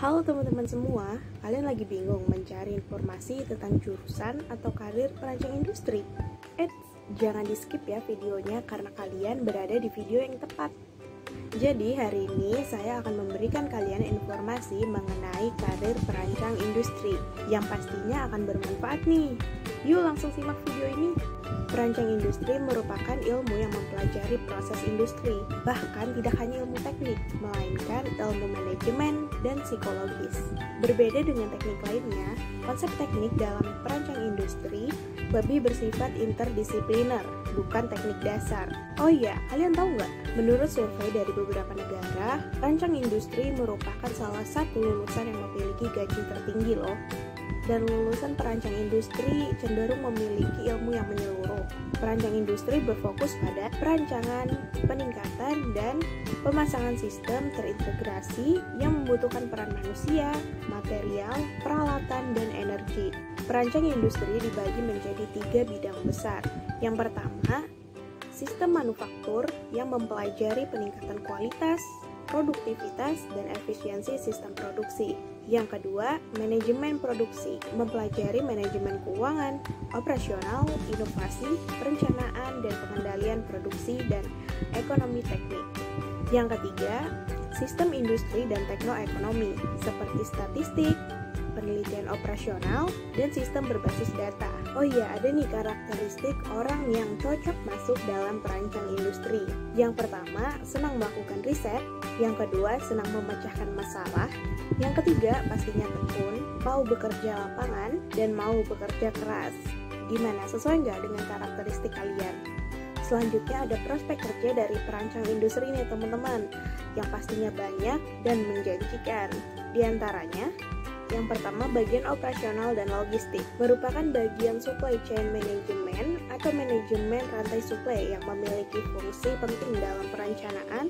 Halo teman-teman semua, kalian lagi bingung mencari informasi tentang jurusan atau karir perancang industri? Jangan di skip ya videonya karena kalian berada di video yang tepat. Jadi hari ini saya akan memberikan kalian informasi mengenai karir perancang industri yang pastinya akan bermanfaat nih. Yuk langsung simak video ini. Perancang industri merupakan ilmu yang mempelajari proses industri, bahkan tidak hanya ilmu teknik, melainkan ilmu manajemen dan psikologis. Berbeda dengan teknik lainnya, konsep teknik dalam perancang industri lebih bersifat interdisipliner, bukan teknik dasar. Oh iya, kalian tahu nggak? Menurut survei dari beberapa negara, perancang industri merupakan salah satu lulusan yang memiliki gaji tertinggi loh. Dan lulusan perancang industri cenderung memiliki ilmu yang menyeluruh. Perancang industri berfokus pada perancangan, peningkatan, dan pemasangan sistem terintegrasi yang membutuhkan peran manusia, material, peralatan, dan energi. Perancang industri dibagi menjadi 3 bidang besar. Yang pertama, sistem manufaktur yang mempelajari peningkatan kualitas, produktivitas, dan efisiensi sistem produksi. Yang kedua, manajemen produksi, mempelajari manajemen keuangan, operasional, inovasi, perencanaan, dan pengendalian produksi dan ekonomi teknik. Yang ketiga, sistem industri dan teknoekonomi, seperti statistik, penelitian operasional, dan sistem berbasis data. Oh iya, ada nih karakteristik orang yang cocok masuk dalam perancang industri. Yang pertama, senang melakukan riset. Yang kedua, senang memecahkan masalah. Yang ketiga, pastinya tekun, mau bekerja lapangan, dan mau bekerja keras. Gimana, sesuai nggak dengan karakteristik kalian? Selanjutnya ada prospek kerja dari perancang industri nih teman-teman, yang pastinya banyak dan menjanjikan. Di antaranya, yang pertama, bagian operasional dan logistik merupakan bagian supply chain management atau manajemen rantai suplai yang memiliki fungsi penting dalam perencanaan,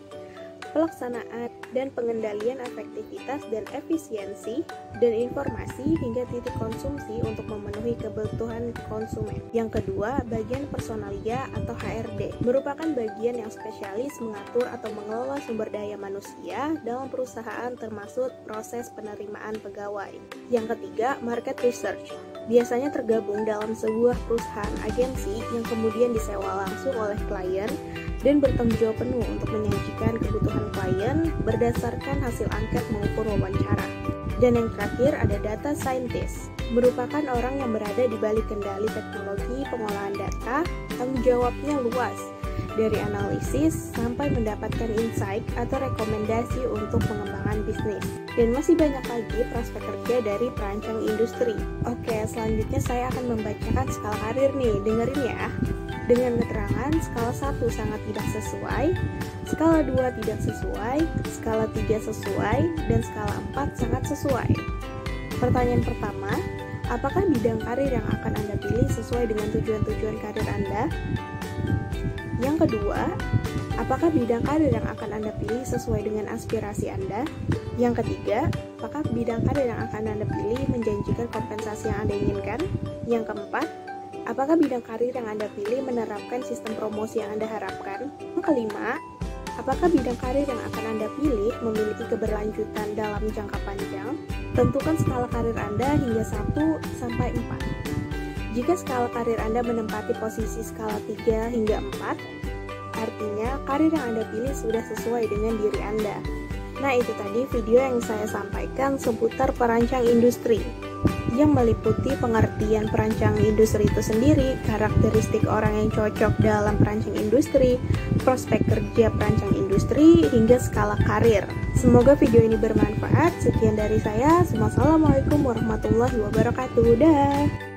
pelaksanaan, dan pengendalian efektivitas dan efisiensi dan informasi hingga titik konsumsi untuk memenuhi kebutuhan konsumen. Yang kedua, bagian personalia atau HRD merupakan bagian yang spesialis mengatur atau mengelola sumber daya manusia dalam perusahaan termasuk proses penerimaan pegawai. Yang ketiga, market research biasanya tergabung dalam sebuah perusahaan agensi yang kemudian disewa langsung oleh klien dan bertanggung jawab penuh untuk menyajikan kebutuhan klien berdasarkan hasil angket maupun wawancara. Dan yang terakhir ada data scientist, merupakan orang yang berada di balik kendali teknologi pengolahan data, tanggung jawabnya luas, dari analisis sampai mendapatkan insight atau rekomendasi untuk pengembangan bisnis. Dan masih banyak lagi prospek kerja dari perancang industri. Oke, selanjutnya saya akan membacakan skala karir nih, dengerin ya. Dengan keterangan skala 1 sangat tidak sesuai, skala 2 tidak sesuai, skala 3 sesuai, dan skala 4 sangat sesuai. Pertanyaan pertama, apakah bidang karir yang akan Anda pilih sesuai dengan tujuan-tujuan karir Anda? Yang kedua, apakah bidang karir yang akan Anda pilih sesuai dengan aspirasi Anda? Yang ketiga, apakah bidang karir yang akan Anda pilih menjanjikan kompensasi yang Anda inginkan? Yang keempat, apakah bidang karir yang Anda pilih menerapkan sistem promosi yang Anda harapkan? Yang kelima, apakah bidang karir yang akan Anda pilih memiliki keberlanjutan dalam jangka panjang? Tentukan skala karir Anda hingga 1 sampai 4. Jika skala karir Anda menempati posisi skala 3 hingga 4, artinya karir yang Anda pilih sudah sesuai dengan diri Anda. Nah, itu tadi video yang saya sampaikan seputar perancang industri, yang meliputi pengertian perancang industri itu sendiri, karakteristik orang yang cocok dalam perancang industri, prospek kerja perancang industri, hingga skala karir. Semoga video ini bermanfaat. Sekian dari saya. Wassalamualaikum warahmatullahi wabarakatuh. Dah.